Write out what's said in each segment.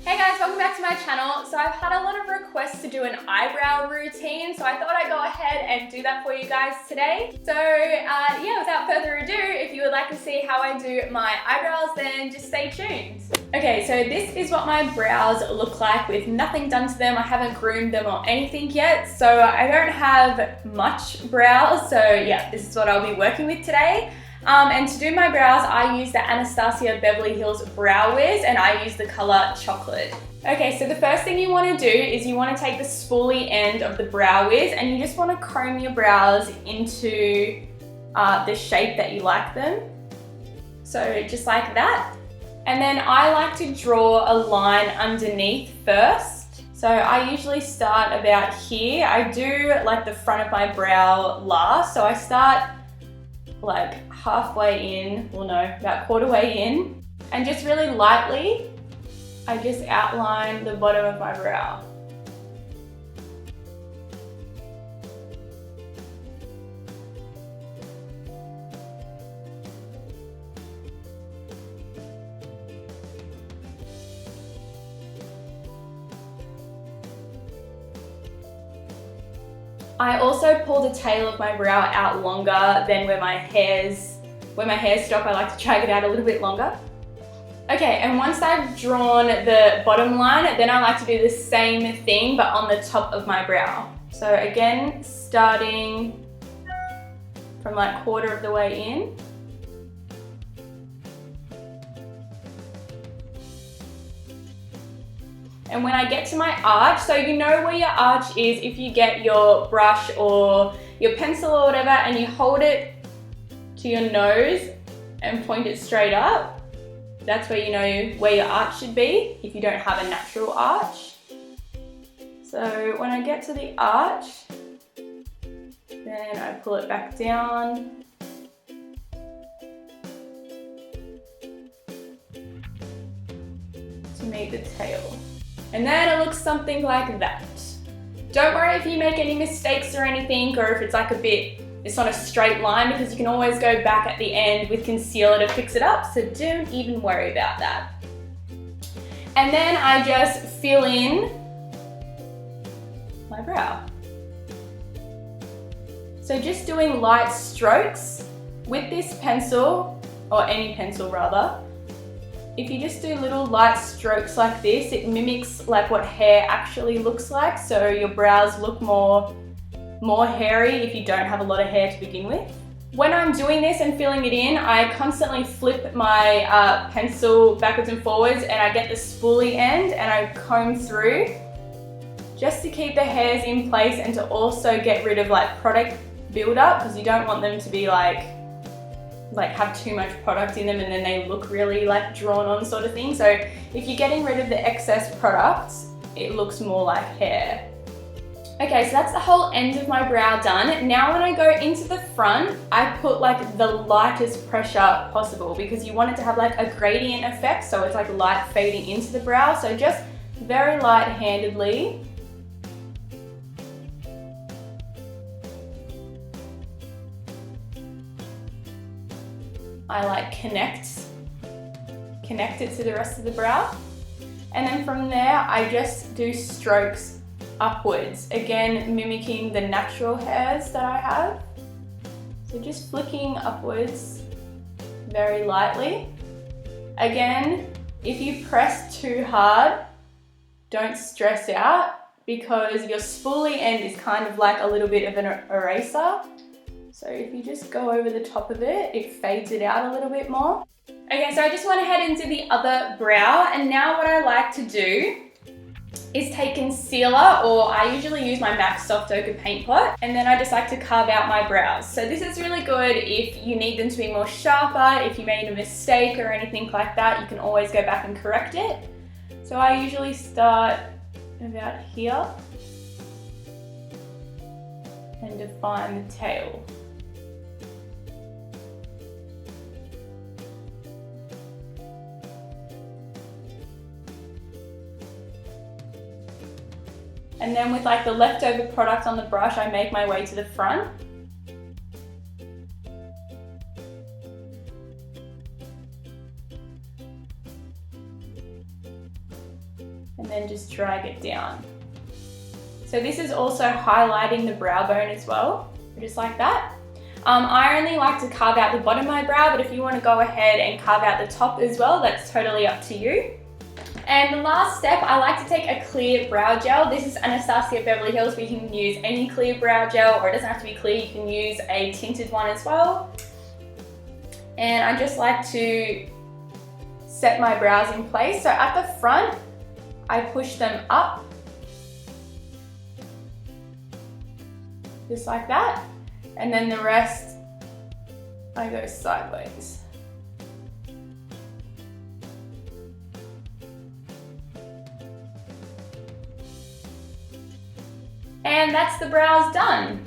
Hey guys, welcome back to my channel. So I've had a lot of requests to do an eyebrow routine, so I thought I'd go ahead and do that for you guys today. So yeah, without further ado, if you would like to see how I do my eyebrows, then just stay tuned. Okay, so this is what my brows look like with nothing done to them. I haven't groomed them or anything yet, so I don't have much brows. So yeah, this is what I'll be working with today. And to do my brows, I use the Anastasia Beverly Hills Brow Wiz, and I use the color Chocolate. Okay, so the first thing you want to do is you want to take the spoolie end of the Brow Wiz and you just want to comb your brows into the shape that you like them. So just like that. And then I like to draw a line underneath first. So I usually start about here. I do like the front of my brow last. So I start like halfway in, well no, about quarter way in, and just really lightly, I just outline the bottom of my brow. I also pull the tail of my brow out longer than where my hairs stop. I like to drag it out a little bit longer. Okay, and once I've drawn the bottom line, then I like to do the same thing but on the top of my brow. So again, starting from like quarter of the way in. And when I get to my arch, so you know where your arch is if you get your brush or your pencil or whatever and you hold it to your nose and point it straight up. That's where you know where your arch should be if you don't have a natural arch. So when I get to the arch, then I pull it back down. To meet the tail. And then it looks something like that. Don't worry if you make any mistakes or anything, or if it's like it's not a straight line, because you can always go back at the end with concealer to fix it up, so don't even worry about that. And then I just fill in my brow. So just doing light strokes with this pencil, or any pencil rather. If you just do little light strokes like this, it mimics like what hair actually looks like, so your brows look more hairy if you don't have a lot of hair to begin with. When I'm doing this and filling it in, I constantly flip my pencil backwards and forwards, and I get the spoolie end and I comb through just to keep the hairs in place and to also get rid of like product buildup, because you don't want them to be like have too much product in them and then they look really like drawn on sort of thing. So if you're getting rid of the excess product, it looks more like hair. Okay, so that's the whole end of my brow done. Now when I go into the front, I put like the lightest pressure possible, because you want it to have like a gradient effect, so it's like light fading into the brow. So just very light-handedly. I like connect it to the rest of the brow. And then from there, I just do strokes upwards, again mimicking the natural hairs that I have. So just flicking upwards very lightly. Again, if you press too hard, don't stress out, because your spoolie end is kind of like a little bit of an eraser. So if you just go over the top of it, it fades it out a little bit more. Okay, so I just went ahead and did the other brow, and now what I like to do is take concealer, or I usually use my MAC Soft Ochre paint pot, and then I just like to carve out my brows. So this is really good if you need them to be more sharper, if you made a mistake or anything like that, you can always go back and correct it. So I usually start about here and define the tail. And then with like the leftover product on the brush, I make my way to the front. and then just drag it down. So this is also highlighting the brow bone as well, just like that. I only like to carve out the bottom of my brow, but if you want to go ahead and carve out the top as well, that's totally up to you. And the last step, I like to take a clear brow gel. This is Anastasia Beverly Hills, but you can use any clear brow gel, or it doesn't have to be clear, you can use a tinted one as well. And I just like to set my brows in place. So at the front, I push them up, just like that. And then the rest, I go sideways. And that's the brows done.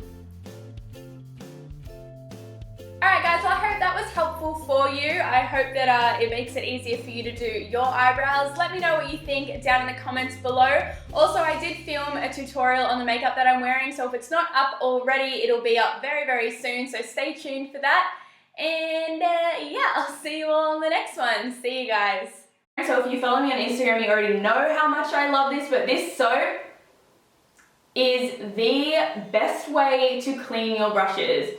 Alright guys, well I hope that was helpful for you. I hope that it makes it easier for you to do your eyebrows. Let me know what you think down in the comments below. Also, I did film a tutorial on the makeup that I'm wearing, so if it's not up already, it'll be up very, very soon, so stay tuned for that. And yeah, I'll see you all in the next one. See you guys. So if you follow me on Instagram, you already know how much I love this, but this soap is the best way to clean your brushes.